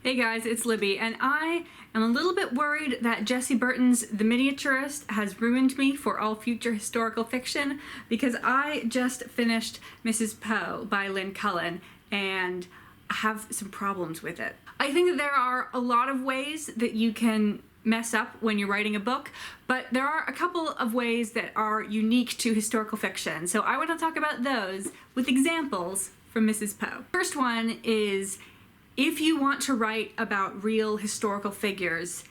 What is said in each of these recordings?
Hey guys, it's Libby, and I am a little bit worried that Jessie Burton's The Miniaturist has ruined me for all future historical fiction, because I just finished Mrs Poe by Lynn Cullen, and I have some problems with it. I think that there are a lot of ways that you can mess up when you're writing a book, but there are a couple of ways that are unique to historical fiction, so I want to talk about those with examples from Mrs Poe. First one is, if you want to write about real historical figures,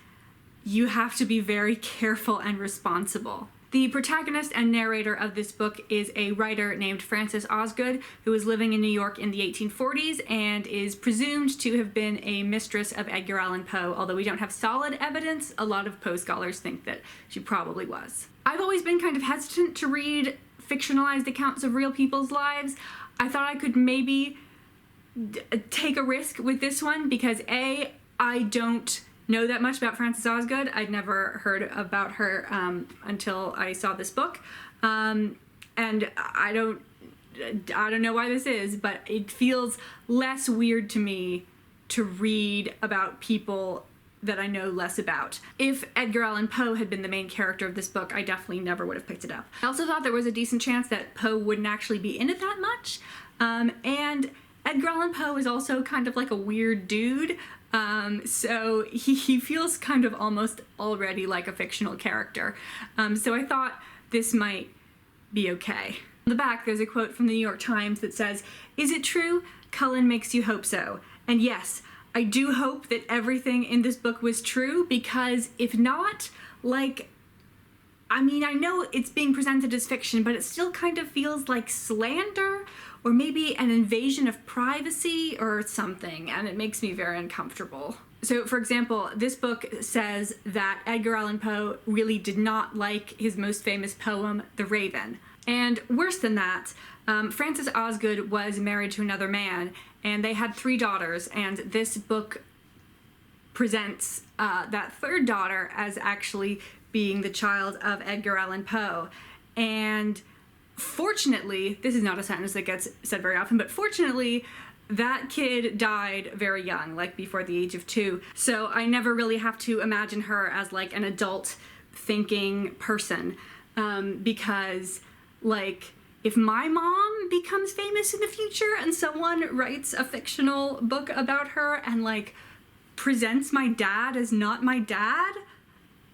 you have to be very careful and responsible. The protagonist and narrator of this book is a writer named Frances Osgood, who was living in New York in the 1840s and is presumed to have been a mistress of Edgar Allan Poe, although we don't have solid evidence. A lot of Poe scholars think that she probably was. I've always been kind of hesitant to read fictionalized accounts of real people's lives. I thought I could maybe take a risk with this one because A, I don't know that much about Frances Osgood. I'd never heard about her until I saw this book, and I don't know why this is, but it feels less weird to me to read about people that I know less about. If Edgar Allan Poe had been the main character of this book, I definitely never would have picked it up. I also thought there was a decent chance that Poe wouldn't actually be in it that much, and Edgar Allan Poe is also kind of like a weird dude, so he feels kind of almost already like a fictional character. So I thought this might be okay. On the back, there's a quote from the New York Times that says, "Is it true? Cullen makes you hope so." And yes, I do hope that everything in this book was true, because if not, I mean, I know it's being presented as fiction, but it still kind of feels like slander, or maybe an invasion of privacy or something, and it makes me very uncomfortable. So, for example, this book says that Edgar Allan Poe really did not like his most famous poem, The Raven. And worse than that, Frances Osgood was married to another man, and they had 3 daughters, and this book presents that third daughter as actually being the child of Edgar Allan Poe. And fortunately, this is not a sentence that gets said very often, but fortunately, that kid died very young, like before the age of 2. So I never really have to imagine her as like an adult thinking person, because like, if my mom becomes famous in the future and someone writes a fictional book about her and like presents my dad as not my dad,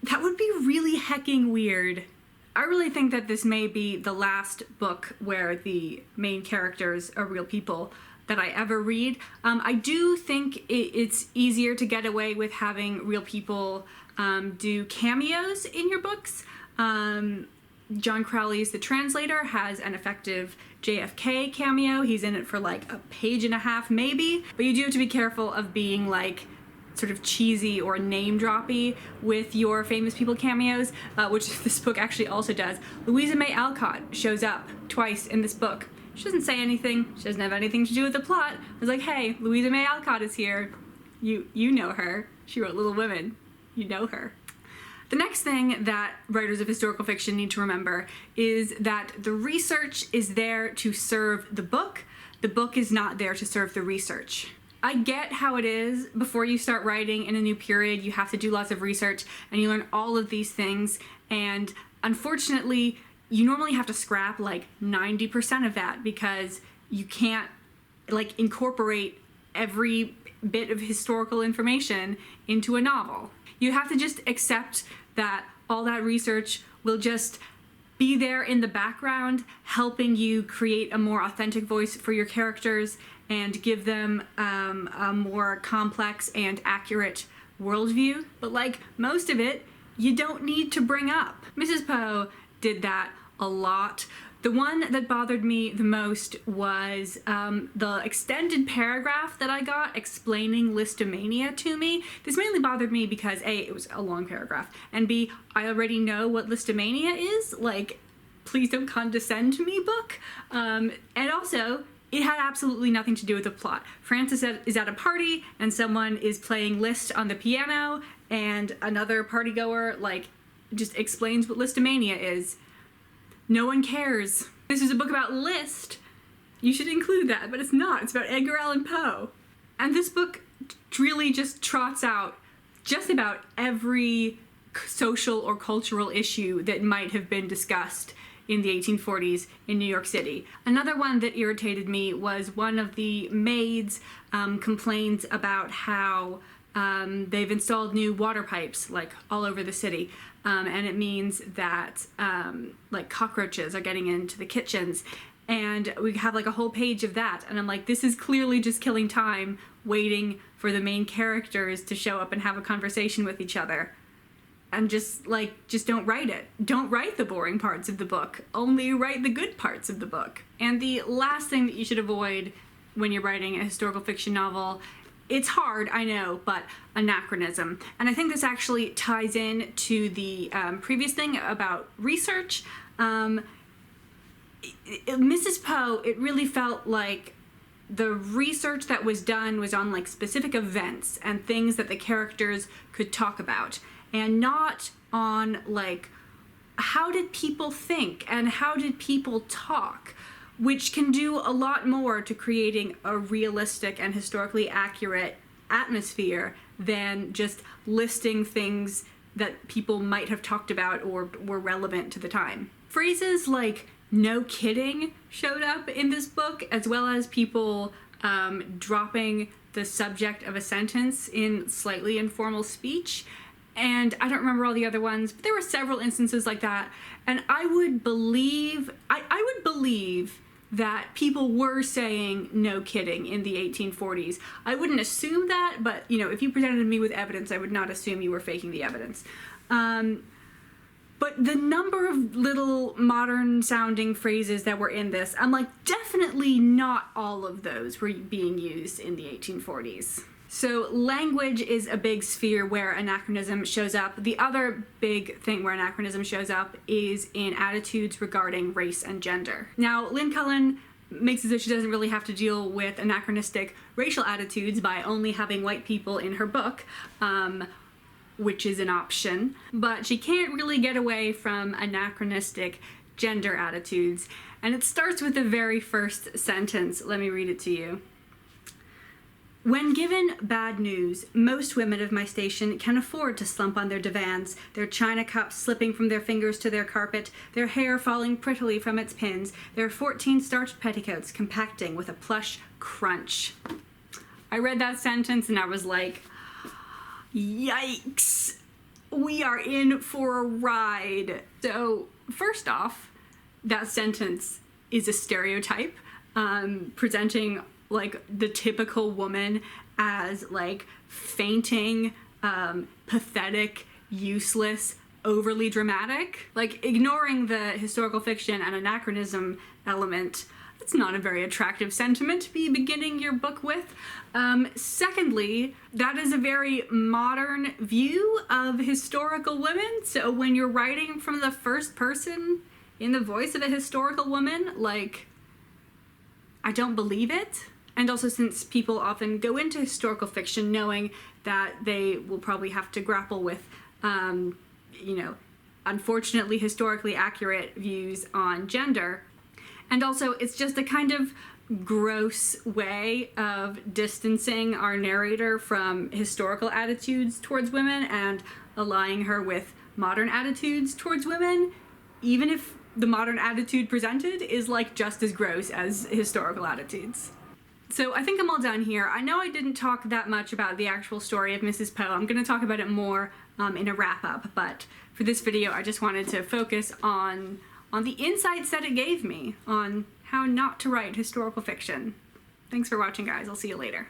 that would be really hecking weird. I really think that this may be the last book where the main characters are real people that I ever read. I do think it's easier to get away with having real people do cameos in your books. John Crowley's The Translator has an effective JFK cameo. He's in it for like a page and a half maybe, but you do have to be careful of being like sort of cheesy or name-droppy with your famous people cameos, which this book actually also does. Louisa May Alcott shows up twice in this book. She doesn't say anything. She doesn't have anything to do with the plot. I was like, hey, Louisa May Alcott is here. You know her. She wrote Little Women. You know her. The next thing that writers of historical fiction need to remember is that the research is there to serve the book. The book is not there to serve the research. I get how it is. Before you start writing in a new period, you have to do lots of research and you learn all of these things, and unfortunately you normally have to scrap like 90% of that because you can't like incorporate every bit of historical information into a novel. You have to just accept that all that research will just be there in the background, helping you create a more authentic voice for your characters and give them a more complex and accurate worldview. But like most of it, you don't need to bring up. Mrs Poe did that a lot. The one that bothered me the most was the extended paragraph that I got explaining listomania to me. This mainly bothered me because A, it was a long paragraph, and B, I already know what listomania is. Like, please don't condescend to me, book. And also, it had absolutely nothing to do with the plot. Frances is at a party, and someone is playing Liszt on the piano, and another partygoer, like, just explains what listomania is. No one cares. This is a book about Liszt. You should include that, but it's not. It's about Edgar Allan Poe. And this book really just trots out just about every social or cultural issue that might have been discussed in the 1840s in New York City. Another one that irritated me was one of the maids complains about how they've installed new water pipes like all over the city, and it means that like cockroaches are getting into the kitchens, and we have like a whole page of that, and I'm like, this is clearly just killing time waiting for the main characters to show up and have a conversation with each other. And just don't write it. Don't write the boring parts of the book. Only write the good parts of the book. And the last thing that you should avoid when you're writing a historical fiction novel, it's hard, I know, but anachronism. And I think this actually ties in to the previous thing about research. Mrs. Poe, it really felt like the research that was done was on like specific events and things that the characters could talk about, and not on like how did people think and how did people talk, which can do a lot more to creating a realistic and historically accurate atmosphere than just listing things that people might have talked about or were relevant to the time. Phrases like "no kidding" showed up in this book, as well as people dropping the subject of a sentence in slightly informal speech. And I don't remember all the other ones, but there were several instances like that. And I would believe that people were saying "no kidding" in the 1840s. I wouldn't assume that, but you know, if you presented me with evidence, I would not assume you were faking the evidence. But the number of little modern sounding phrases that were in this, I'm like, definitely not all of those were being used in the 1840s. So language is a big sphere where anachronism shows up. The other big thing where anachronism shows up is in attitudes regarding race and gender. Now, Lynn Cullen makes it so she doesn't really have to deal with anachronistic racial attitudes by only having white people in her book, which is an option, but she can't really get away from anachronistic gender attitudes. And it starts with the very first sentence. Let me read it to you. "When given bad news, most women of my station can afford to slump on their divans, their china cups slipping from their fingers to their carpet, their hair falling prettily from its pins, their 14 starched petticoats compacting with a plush crunch." I read that sentence and I was like, yikes, we are in for a ride. So first off, that sentence is a stereotype, presenting like the typical woman as like fainting, pathetic, useless, overly dramatic. Like, ignoring the historical fiction and anachronism element, it's not a very attractive sentiment to be beginning your book with. Secondly, that is a very modern view of historical women. So when you're writing from the first person in the voice of a historical woman, like, I don't believe it. And also, since people often go into historical fiction knowing that they will probably have to grapple with, you know, unfortunately historically accurate views on gender. And also, it's just a kind of gross way of distancing our narrator from historical attitudes towards women and aligning her with modern attitudes towards women, even if the modern attitude presented is like just as gross as historical attitudes. So I think I'm all done here. I know I didn't talk that much about the actual story of Mrs. Poe. I'm going to talk about it more in a wrap-up, but for this video I just wanted to focus on the insights that it gave me on how not to write historical fiction. Thanks for watching, guys. I'll see you later.